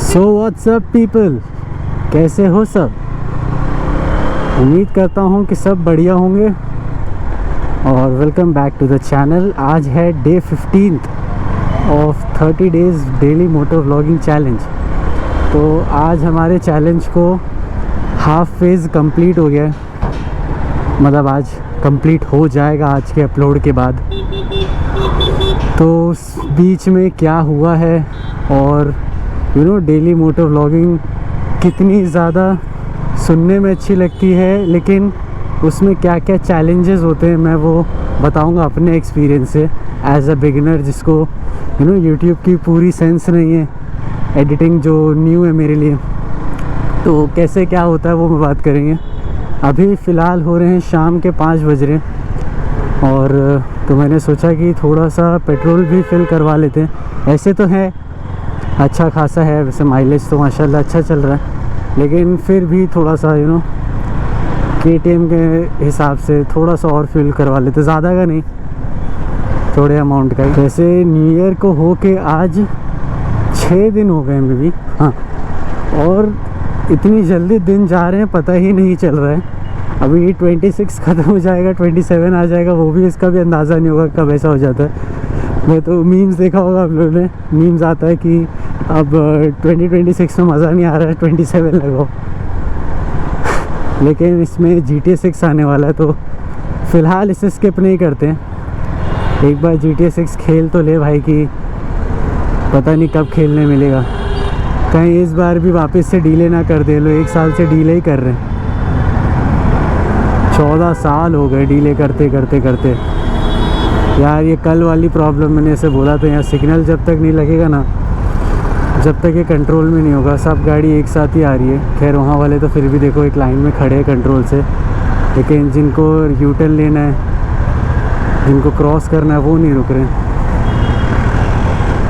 So what's up people, कैसे हो सब। उम्मीद करता हूँ कि सब बढ़िया होंगे और welcome back to the channel. आज है day 15 of 30 days daily moto vlogging challenge. तो आज हमारे चैलेंज को हाफ फेज़ कंप्लीट हो गया है, मतलब आज कंप्लीट हो जाएगा आज के अपलोड के बाद। तो उस बीच में क्या हुआ है और डेली मोटो व्लॉगिंग कितनी ज़्यादा सुनने में अच्छी लगती है, लेकिन उसमें क्या क्या चैलेंजेस होते हैं मैं वो बताऊंगा अपने एक्सपीरियंस से एज अ बिगिनर, जिसको यूट्यूब की पूरी सेंस नहीं है, एडिटिंग जो न्यू है मेरे लिए। तो कैसे क्या होता है वो मैं बात करेंगे। अभी फ़िलहाल हो रहे हैं शाम के 5 बज रहे हैं और तो मैंने सोचा कि थोड़ा सा पेट्रोल भी फिल करवा लेते हैं। ऐसे तो है अच्छा खासा है, वैसे माइलेज तो माशाल्लाह अच्छा चल रहा है, लेकिन फिर भी थोड़ा सा KTM के हिसाब से थोड़ा सा और फिल करवा लेते, ज़्यादा का नहीं, थोड़े अमाउंट का ही। वैसे न्यू ईयर को हो के आज 6 दिन हो गए मे भी, हाँ, और इतनी जल्दी दिन जा रहे हैं पता ही नहीं चल रहा है। अभी 26 ख़त्म हो जाएगा, 27 आ जाएगा, वो भी इसका भी अंदाज़ा नहीं होगा कब ऐसा हो जाता है। मैं तो मीम्स देखा होगा आप लोगों ने, मीम्स आता है कि अब 2026 में मज़ा नहीं आ रहा है, 27 लगाओ। लेकिन इसमें GTA 6 आने वाला है, तो फ़िलहाल इसे स्किप नहीं करते हैं। एक बार GTA 6 खेल तो ले भाई, कि पता नहीं कब खेलने मिलेगा। कहीं इस बार भी वापस से डीले ना कर दे लो, 1 साल से डीले ही कर रहे हैं। 14 साल हो गए डीले करते करते करते। यार ये कल वाली प्रॉब्लम मैंने ऐसे बोला था, यहाँ सिग्नल जब तक नहीं लगेगा ना, जब तक ये कंट्रोल में नहीं होगा, सब गाड़ी एक साथ ही आ रही है। खैर वहाँ वाले तो फिर भी देखो एक लाइन में खड़े हैं कंट्रोल से, लेकिन जिनको यू टर्न लेना है, जिनको क्रॉस करना है, वो नहीं रुक रहे।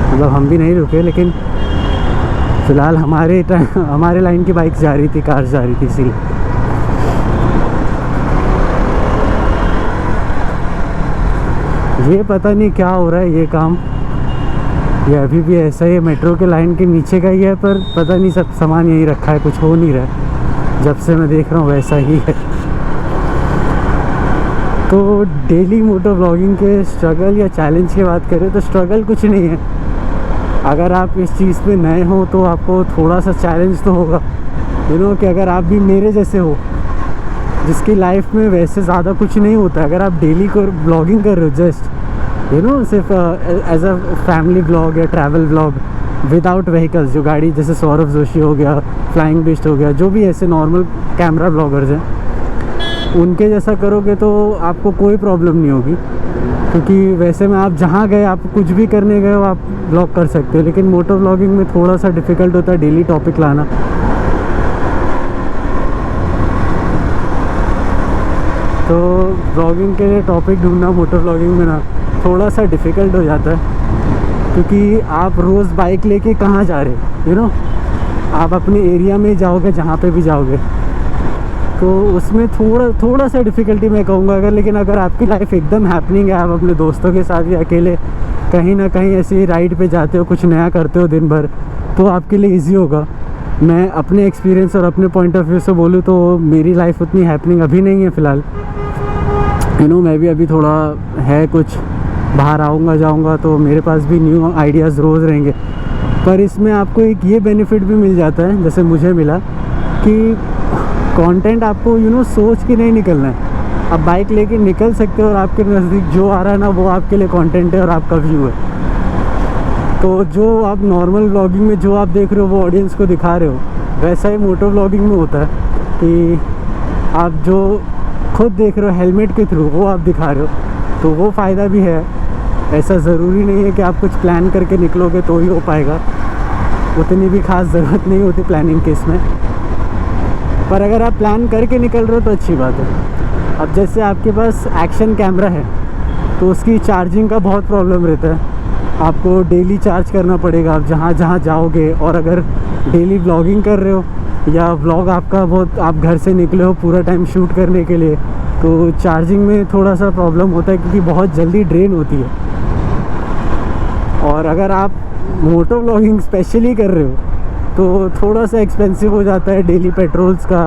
मतलब हम भी नहीं रुके, लेकिन फ़िलहाल हमारे लाइन की बाइक जा रही थी, कार जा रही थी, इसीलिए। ये पता नहीं क्या हो रहा है ये काम, ये अभी भी ऐसा ही है, मेट्रो के लाइन के नीचे का ही है, पर पता नहीं सब सामान यहीं रखा है, कुछ हो नहीं रहा है। जब से मैं देख रहा हूँ वैसा ही है। तो डेली मोटो व्लॉगिंग के स्ट्रगल या चैलेंज की बात करें तो स्ट्रगल कुछ नहीं है। अगर आप इस चीज़ पे नए हो तो आपको थोड़ा सा चैलेंज तो होगा, कि अगर आप भी मेरे जैसे हो जिसकी लाइफ में वैसे ज़्यादा कुछ नहीं होता, अगर आप डेली को ब्लॉगिंग कर रहे हो, जस्ट सिर्फ एज अ फैमिली ब्लॉग या ट्रैवल ब्लॉग विदाउट व्हीकल्स, जो गाड़ी, जैसे सौरभ जोशी हो गया, फ्लाइंग बिस्ट हो गया, जो भी ऐसे नॉर्मल कैमरा ब्लॉगर्स हैं, उनके जैसा करोगे तो आपको कोई प्रॉब्लम नहीं होगी। क्योंकि वैसे में आप जहाँ गए, आप कुछ भी करने गए हो, आप ब्लॉग कर सकते हो। लेकिन मोटो ब्लॉगिंग में थोड़ा सा डिफ़िकल्ट होता है डेली टॉपिक लाना। तो ब्लॉगिंग के लिए टॉपिक ढूंढना मोटो ब्लॉगिंग में ना थोड़ा सा डिफ़िकल्ट हो जाता है, क्योंकि आप रोज़ बाइक लेके कहाँ जा रहे हो, आप अपने एरिया में जाओगे, जहाँ पे भी जाओगे, तो उसमें थोड़ा सा डिफ़िकल्टी मैं कहूँगा। लेकिन आपकी लाइफ एकदम हैपनिंग है, आप अपने दोस्तों के साथ या अकेले कहीं ना कहीं ऐसी राइड पे जाते हो, कुछ नया करते हो दिन भर, तो आपके लिए ईजी होगा। मैं अपने एक्सपीरियंस और अपने पॉइंट ऑफ व्यू से बोलूँ तो मेरी लाइफ उतनी हैपनिंग अभी नहीं है फ़िलहाल। मैं भी अभी थोड़ा है, कुछ बाहर आऊँगा जाऊँगा तो मेरे पास भी न्यू आइडियाज़ रोज़ रहेंगे। पर इसमें आपको एक ये बेनिफिट भी मिल जाता है, जैसे मुझे मिला, कि कंटेंट आपको सोच के नहीं निकलना है। आप बाइक लेके निकल सकते हो और आपके नज़दीक जो आ रहा है ना, वो आपके लिए कंटेंट है और आपका व्यू है। तो जो आप नॉर्मल व्लॉगिंग में जो आप देख रहे हो वो ऑडियंस को दिखा रहे हो, वैसा ही मोटो व्लॉगिंग में होता है कि आप जो खुद देख रहे हो हेलमेट के थ्रू, वो आप दिखा रहे हो, तो वो फ़ायदा भी है। ऐसा ज़रूरी नहीं है कि आप कुछ प्लान करके निकलोगे तो ही हो पाएगा, उतनी भी ख़ास ज़रूरत नहीं होती प्लानिंग के इसमें। पर अगर आप प्लान करके निकल रहे हो तो अच्छी बात है। अब जैसे आपके पास एक्शन कैमरा है तो उसकी चार्जिंग का बहुत प्रॉब्लम रहता है, आपको डेली चार्ज करना पड़ेगा आप जहाँ जहाँ जाओगे। और अगर डेली व्लॉगिंग कर रहे हो या व्लॉग आपका बहुत, आप घर से निकले हो पूरा टाइम शूट करने के लिए, तो चार्जिंग में थोड़ा सा प्रॉब्लम होता है, क्योंकि बहुत जल्दी ड्रेन होती है। और अगर आप मोटो व्लॉगिंग स्पेशली कर रहे हो तो थोड़ा सा एक्सपेंसिव हो जाता है डेली पेट्रोल्स का,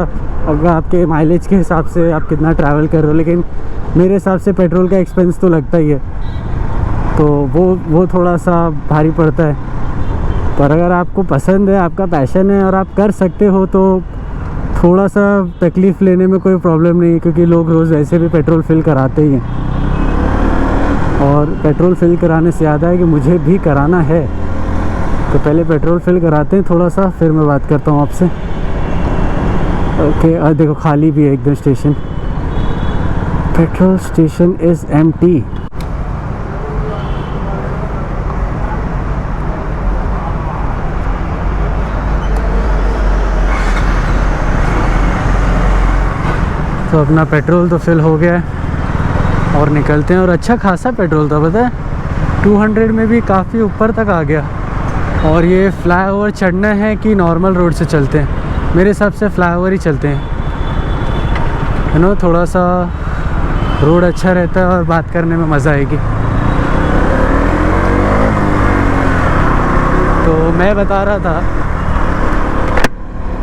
अगर आपके माइलेज के हिसाब से आप कितना ट्रैवल कर रहे हो। लेकिन मेरे हिसाब से पेट्रोल का एक्सपेंस तो लगता ही है, तो वो थोड़ा सा भारी पड़ता है। पर अगर आपको पसंद है, आपका पैशन है और आप कर सकते हो, तो थोड़ा सा तकलीफ़ लेने में कोई प्रॉब्लम नहीं है, क्योंकि लोग रोज़ ऐसे भी पेट्रोल फिल कराते ही हैं। और पेट्रोल फिल कराने से याद है कि मुझे भी कराना है, तो पहले पेट्रोल फिल कराते हैं थोड़ा सा, फिर मैं बात करता हूँ आपसे। ओके, देखो खाली भी है एकदम station. Petrol station is empty. तो अपना पेट्रोल तो फिल हो गया है और निकलते हैं। और अच्छा खासा पेट्रोल था, पता है 200 में भी काफ़ी ऊपर तक आ गया। और ये फ्लाईओवर चढ़ना है कि नॉर्मल रोड से चलते हैं? मेरे हिसाब से फ्लाईओवर ही चलते हैं, है ना। थोड़ा सा रोड अच्छा रहता है और बात करने में मज़ा आएगी। तो मैं बता रहा था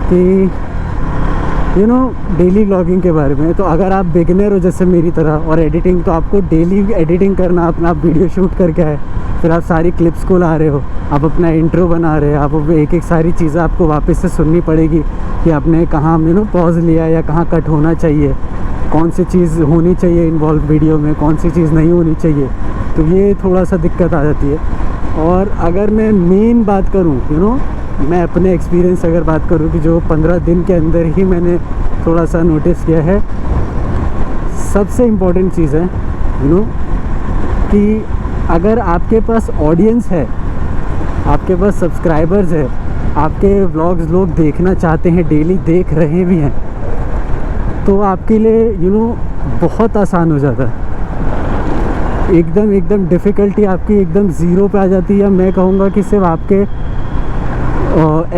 कि डेली व्लॉगिंग के बारे में। तो अगर आप बिगिनर हो जैसे मेरी तरह और एडिटिंग, तो आपको डेली एडिटिंग करना, अपना वीडियो शूट करके आए, फिर आप सारी क्लिप्स को ला रहे हो, आप अपना इंट्रो बना रहे हो, आप एक सारी चीज़ें आपको वापस से सुननी पड़ेगी कि आपने कहाँ पॉज लिया या कहाँ कट होना चाहिए, कौन सी चीज़ होनी चाहिए इन्वॉल्व वीडियो में, कौन सी चीज़ नहीं होनी चाहिए। तो ये थोड़ा सा दिक्कत आ जाती है। और अगर मैं मेन बात करूँ, मैं अपने एक्सपीरियंस अगर बात करूं कि जो 15 दिन के अंदर ही मैंने थोड़ा सा नोटिस किया है, सबसे इम्पॉर्टेंट चीज़ है कि अगर आपके पास ऑडियंस है, आपके पास सब्सक्राइबर्स है, आपके व्लॉग्स लोग देखना चाहते हैं, डेली देख रहे भी हैं, तो आपके लिए बहुत आसान हो जाता है। एकदम डिफ़िकल्टी आपकी एकदम ज़ीरो पे आ जाती है। मैं कहूँगा कि सिर्फ आपके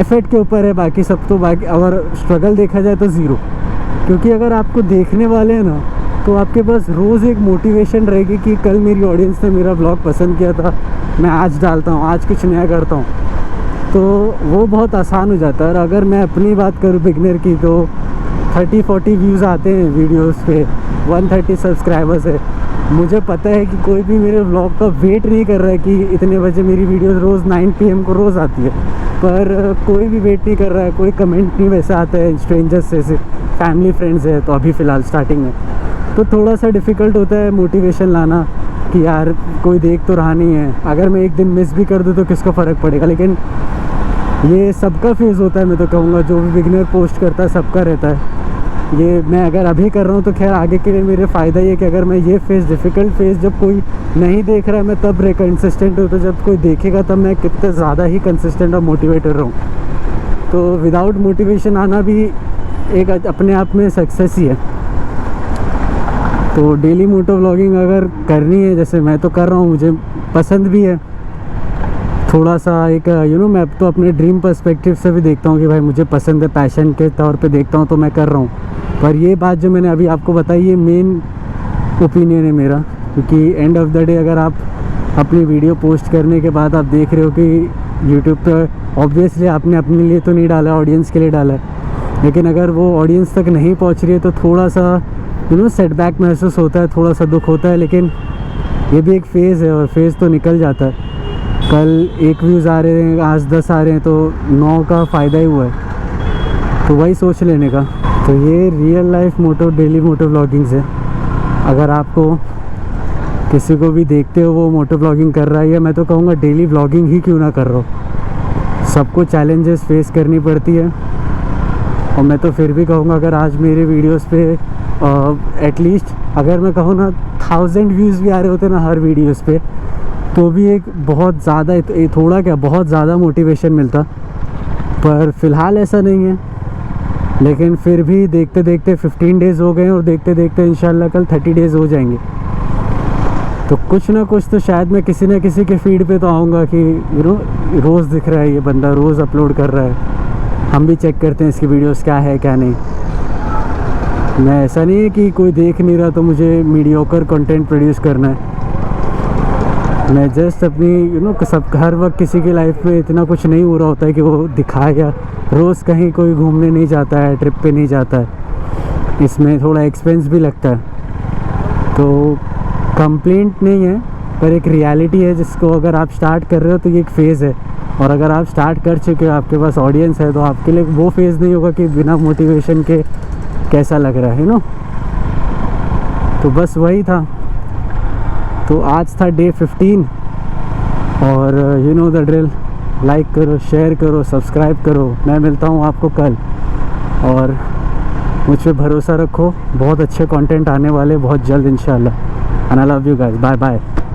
एफर्ट के ऊपर है, बाकी सब तो बाकी अगर स्ट्रगल देखा जाए तो ज़ीरो। क्योंकि अगर आपको देखने वाले हैं ना, तो आपके पास रोज़ एक मोटिवेशन रहेगी कि कल मेरी ऑडियंस ने मेरा ब्लॉग पसंद किया था, मैं आज डालता हूँ, आज कुछ नया करता हूँ, तो वो बहुत आसान हो जाता है। और अगर मैं अपनी बात करूँ बिगनर की, तो 30-40 व्यूज़ आते हैं वीडियोज़ पे, 130 सब्सक्राइबर्स है। मुझे पता है कि कोई भी मेरे व्लॉग का वेट नहीं कर रहा है कि इतने बजे मेरी वीडियोस रोज़ 9 PM को रोज़ आती है, पर कोई भी वेट नहीं कर रहा है, कोई कमेंट नहीं वैसे आता है स्ट्रेंजर्स से, फैमिली फ्रेंड्स है। तो अभी फ़िलहाल स्टार्टिंग में तो थोड़ा सा डिफ़िकल्ट होता है मोटिवेशन लाना कि यार कोई देख तो रहा नहीं है, अगर मैं एक दिन मिस भी कर दूँ तो किसको फ़र्क पड़ेगा। लेकिन ये सबका फेज़ होता है, मैं तो कहूँगा जो भी बिगिनर पोस्ट करता है सबका रहता है। ये मैं अगर अभी कर रहा हूँ तो खैर आगे के लिए मेरे फ़ायदा ये कि अगर मैं ये फेज़, डिफ़िकल्ट फेज़ जब कोई नहीं देख रहा है, मैं तब कंसिस्टेंट हूँ, तो जब कोई देखेगा तब मैं कितना ज़्यादा ही कंसिस्टेंट और मोटिवेटेड रहूँ। तो विदाउट मोटिवेशन आना भी एक अपने आप में सक्सेस ही है। तो डेली मोटो व्लॉगिंग अगर करनी है, जैसे मैं तो कर रहा हूँ, मुझे पसंद भी है थोड़ा सा एक मैं तो अपने ड्रीम पर्सपेक्टिव से भी देखता हूँ कि भाई मुझे पसंद है, पैशन के तौर पे देखता हूँ, तो मैं कर रहा हूँ। पर ये बात जो मैंने अभी आपको बताई, ये मेन ओपिनियन है मेरा, क्योंकि एंड ऑफ द डे अगर आप अपनी वीडियो पोस्ट करने के बाद आप देख रहे हो कि यूट्यूब पे ऑब्वियसली आपने अपने लिए तो नहीं डाला, ऑडियंस के लिए डाला है, लेकिन अगर वो ऑडियंस तक नहीं पहुँच रही है तो थोड़ा सा सेटबैक महसूस होता है, थोड़ा सा दुख होता है। लेकिन ये भी एक फ़ेज़ है और फेज़ तो निकल जाता है। कल 1 व्यूज़ आ रहे हैं, आज 10 आ रहे हैं, तो 9 का फ़ायदा ही हुआ है, तो वही सोच लेने का। तो ये रियल लाइफ मोटो, डेली मोटो व्लॉगिंग है। अगर आपको किसी को भी देखते हो वो मोटो व्लॉगिंग कर रहा है, या मैं तो कहूँगा डेली व्लॉगिंग ही क्यों ना कर रहा हो, सबको चैलेंजेस फेस करनी पड़ती है। और मैं तो फिर भी कहूँगा अगर आज मेरे वीडियोस पे एटलीस्ट अगर मैं कहूँ ना 1000 व्यूज़ भी आ रहे होते ना हर वीडियोस पे, तो भी एक बहुत ज़्यादा, थोड़ा क्या बहुत ज़्यादा मोटिवेशन मिलता। पर फ़िलहाल ऐसा नहीं है, लेकिन फिर भी देखते देखते 15 डेज़ हो गए और देखते देखते इंशाल्लाह कल 30 डेज़ हो जाएंगे। तो कुछ ना कुछ तो शायद मैं किसी न किसी के फीड पे तो आऊँगा कि रोज़ दिख रहा है ये बंदा, रोज़ अपलोड कर रहा है, हम भी चेक करते हैं इसकी वीडियोस क्या है क्या नहीं। मैं ऐसा नहीं है कि कोई देख नहीं रहा तो मुझे मीडियोकर कंटेंट प्रोड्यूस करना है। मैं जस्ट अपनी सब हर वक्त किसी की लाइफ में इतना कुछ नहीं हो रहा होता है कि वो दिखाए, या रोज़ कहीं कोई घूमने नहीं जाता है, ट्रिप पे नहीं जाता है, इसमें थोड़ा एक्सपेंस भी लगता है। तो कंप्लेंट नहीं है, पर एक रियलिटी है जिसको अगर आप स्टार्ट कर रहे हो तो ये एक फ़ेज़ है, और अगर आप स्टार्ट कर चुके हो, आपके पास ऑडियंस है, तो आपके लिए वो फेज़ नहीं होगा कि बिना मोटिवेशन के कैसा लग रहा है तो बस वही था। तो आज था डे 15, और you know the drill, like करो, शेयर करो, सब्सक्राइब करो। मैं मिलता हूँ आपको कल, और मुझ पे भरोसा रखो, बहुत अच्छे कंटेंट आने वाले बहुत जल्द इंशाल्लाह। And I love you guys, bye bye.